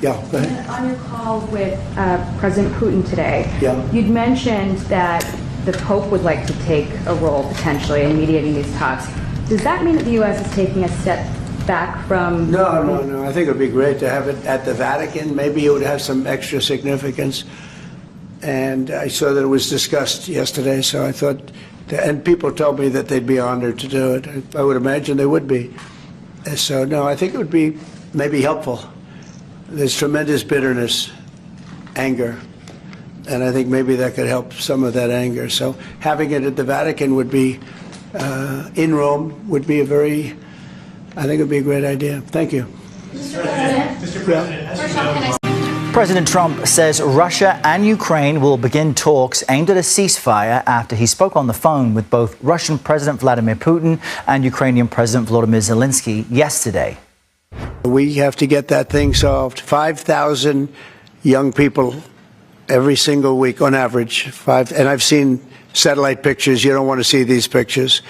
Yeah, go ahead. On your call with President Putin today, you'd mentioned that the Pope would like to take a role potentially in mediating these talks. Does that mean that the U.S. is taking a step back from... No. I think it would be great to have it at the Vatican. Maybe it would have some extra significance. And I saw that it was discussed yesterday, so I thought... And people told me that they'd be honored to do it. I would imagine they would be. So, no, I think it would be maybe helpful. There's tremendous bitterness, anger, and I think maybe that could help some of that anger. So having it at the Vatican would be, in Rome, would be I think it would be a great idea. Thank you. Mr. President, President Trump says Russia and Ukraine will begin talks aimed at a ceasefire after he spoke on the phone with both Russian President Vladimir Putin and Ukrainian President Volodymyr Zelensky yesterday. We have to get that thing solved. 5,000 young people every single week on average. And I've seen satellite pictures. You don't want to see these pictures.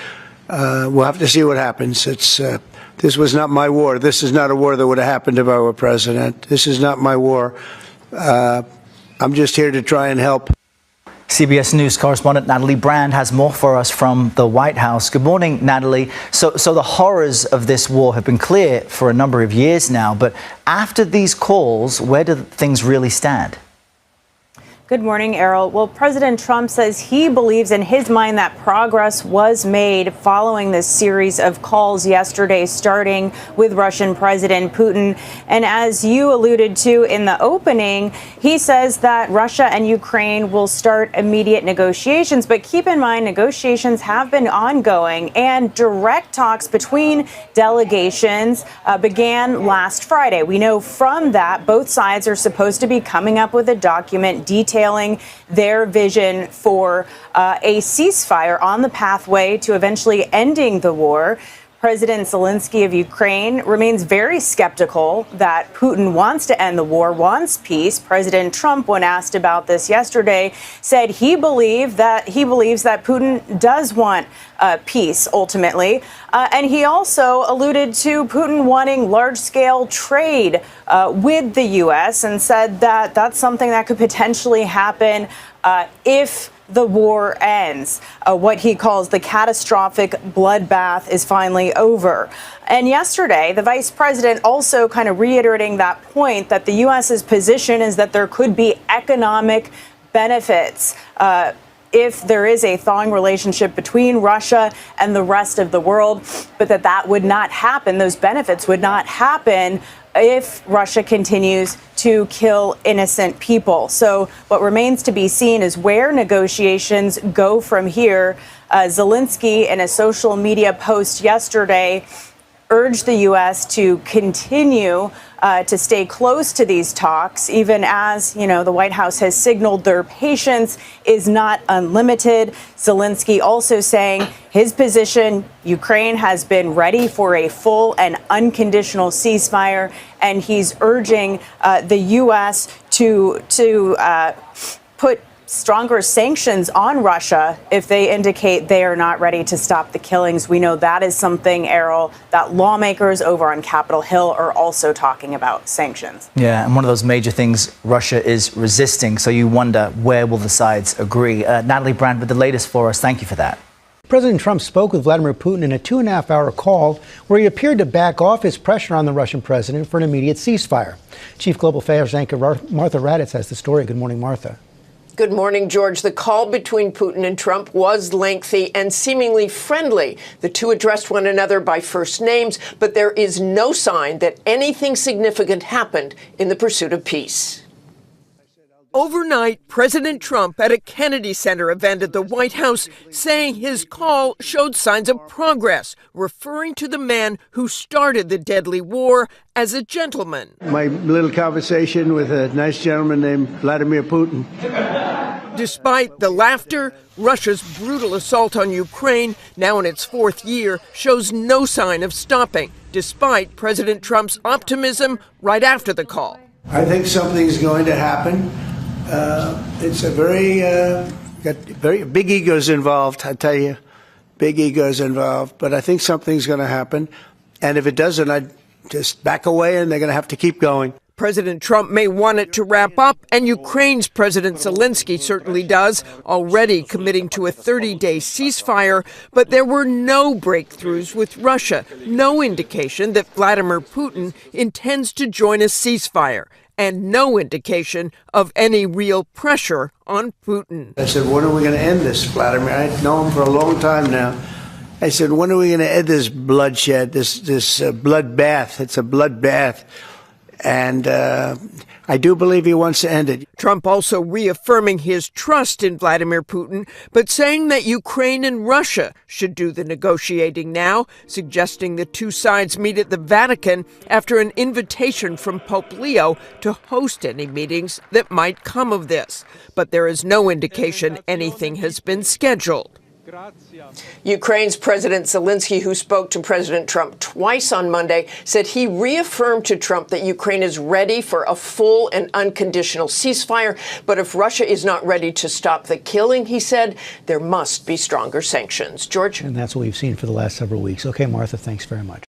We'll have to see what happens. This was not my war. This is not a war that would have happened if I were president. This is not my war. I'm just here to try and help. CBS News correspondent Natalie Brand has more for us from the White House. Good morning, Natalie. So the horrors of this war have been clear for a number of years now, but after these calls, where do things really stand? Good morning, Errol. Well, President Trump says he believes in his mind that progress was made following this series of calls yesterday, starting with Russian President Putin. And as you alluded to in the opening, he says that Russia and Ukraine will start immediate negotiations. But keep in mind, negotiations have been ongoing, and direct talks between delegations began last Friday. We know from that both sides are supposed to be coming up with a document detailing their vision for a ceasefire on the pathway to eventually ending the war. President Zelensky of Ukraine remains very skeptical that Putin wants to end the war, wants peace. President Trump, when asked about this yesterday, said he believes that Putin does want peace ultimately. And he also alluded to Putin wanting large-scale trade with the U.S. and said that that's something that could potentially happen if the war ends. What he calls the catastrophic bloodbath is finally over. And yesterday, the vice president also kind of reiterating that point that the U.S.'s position is that there could be economic benefits if there is a thawing relationship between Russia and the rest of the world, but that would not happen. Those benefits would not happen if Russia continues to kill innocent people. So what remains to be seen is where negotiations go from here. Zelensky, in a social media post yesterday, urged the U.S. to continue to stay close to these talks, even as, the White House has signaled their patience is not unlimited. Zelensky also saying his position, Ukraine has been ready for a full and unconditional ceasefire, and he's urging the U.S. to put stronger sanctions on Russia if they indicate they are not ready to stop the killings. We know that is something, Errol, that lawmakers over on Capitol Hill are also talking about, sanctions. Yeah, and one of those major things Russia is resisting. So you wonder, where will the sides agree? Natalie Brand with the latest for us. Thank you for that. President Trump spoke with Vladimir Putin in a 2.5-hour call where he appeared to back off his pressure on the Russian president for an immediate ceasefire. Chief Global Affairs anchor Martha Raddatz has the story. Good morning, Martha. Good morning, George. The call between Putin and Trump was lengthy and seemingly friendly. The two addressed one another by first names, but there is no sign that anything significant happened in the pursuit of peace. Overnight, President Trump at a Kennedy Center event at the White House saying his call showed signs of progress, referring to the man who started the deadly war as a gentleman. My little conversation with a nice gentleman named Vladimir Putin. Despite the laughter, Russia's brutal assault on Ukraine, now in its 4th year, shows no sign of stopping, despite President Trump's optimism right after the call. I think something's going to happen. It's a very big egos involved, I tell you. Big egos involved. But I think something's going to happen. And if it doesn't, I'd just back away and they're going to have to keep going. President Trump may want it to wrap up, and Ukraine's President Zelensky certainly does, already committing to a 30-day ceasefire. But there were no breakthroughs with Russia, no indication that Vladimir Putin intends to join a ceasefire, and no indication of any real pressure on Putin. I said, when are we going to end this, Vladimir? I've known him for a long time now. I said, when are we going to end this bloodshed, this bloodbath? It's a bloodbath. And I do believe he wants to end it. Trump also reaffirming his trust in Vladimir Putin, but saying that Ukraine and Russia should do the negotiating now, suggesting the two sides meet at the Vatican after an invitation from Pope Leo to host any meetings that might come of this. But there is no indication anything has been scheduled. Ukraine's President Zelensky, who spoke to President Trump twice on Monday, said he reaffirmed to Trump that Ukraine is ready for a full and unconditional ceasefire. But if Russia is not ready to stop the killing, he said, there must be stronger sanctions. George? And that's what we've seen for the last several weeks. Okay, Martha, thanks very much.